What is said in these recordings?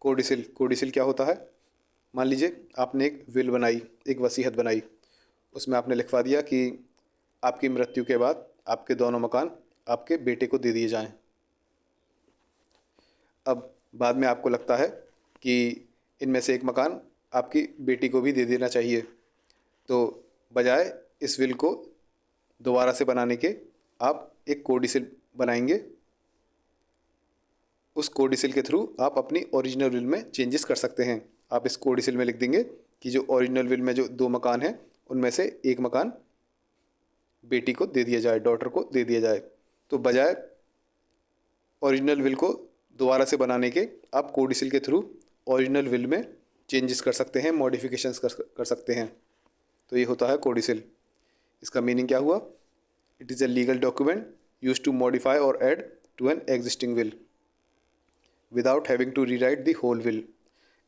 कोडिसिल। कोडिसिल क्या होता है? मान लीजिए आपने एक विल बनाई, एक वसीयत बनाई, उसमें आपने लिखवा दिया कि आपकी मृत्यु के बाद आपके दोनों मकान आपके बेटे को दे दिए जाएं। अब बाद में आपको लगता है कि इनमें से एक मकान आपकी बेटी को भी दे देना चाहिए, तो बजाय इस विल को दोबारा से बनाने के आप एक कोडिसिल बनाएंगे। उस कोडिसिल के थ्रू आप अपनी ओरिजिनल विल में चेंजेस कर सकते हैं। आप इस कोडिसिल में लिख देंगे कि जो ओरिजिनल विल में जो 2 मकान हैं उनमें से एक मकान बेटी को दे दिया जाए, डॉटर को दे दिया जाए। तो बजाय ओरिजिनल विल को दोबारा से बनाने के आप कोडिसिल के थ्रू ओरिजिनल विल में चेंजेस कर सकते हैं, मॉडिफिकेशंस कर सकते हैं। तो ये होता है कोडिसिल। इसका मीनिंग क्या हुआ? It is a legal document used to modify और add to an existing will without having to rewrite the whole will.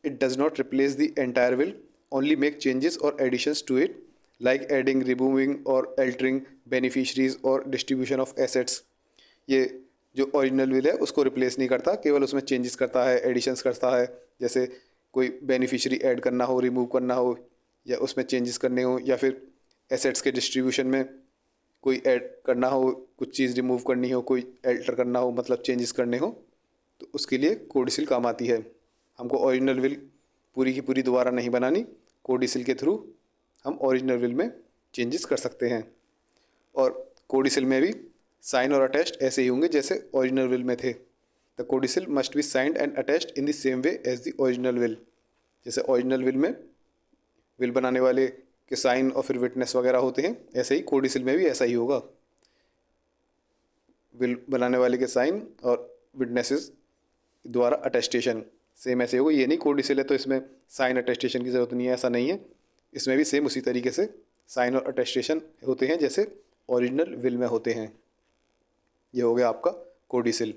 It does not replace the entire will, only make changes or additions to it, like adding, removing or altering beneficiaries or distribution of assets. ये जो original will है उसको replace नहीं करता, केवल उसमें changes करता है, एडिशंस करता है। जैसे कोई बेनिफिशियरी ऐड करना हो, रिमूव करना हो, या उसमें चेंजेस करने हो, या फिर एसेट्स के डिस्ट्रीब्यूशन में कोई ऐड करना हो, कुछ चीज़ रिमूव करनी हो, कोई अल्टर करना हो, मतलब चेंजेस करने हो, तो उसके लिए कोडिसिल काम आती है। हमको ओरिजिनल विल पूरी की पूरी दोबारा नहीं बनानी, कोडिसिल के थ्रू हम ओरिजिनल विल में चेंजेस कर सकते हैं। और कोडिसिल में भी साइन और अटैच्ड ऐसे ही होंगे जैसे ओरिजिनल विल में थे। The codicil must be signed and attached in the same way as the original will. जैसे ओरिजिनल विल में विल बनाने वाले के साइन और फिर विटनेस वगैरह होते हैं, ऐसे ही कोडिसिल में भी ऐसा ही होगा। विल बनाने वाले के साइन और विटनेसेस द्वारा अटेस्टेशन सेम ऐसे होगा। ये नहीं कोडिसिल है तो इसमें साइन अटेस्टेशन की ज़रूरत नहीं है, ऐसा नहीं है। इसमें भी सेम उसी तरीके से साइन और अटेस्टेशन होते हैं जैसे ओरिजिनल विल में होते हैं। ये हो गया आपका कोडिसिल।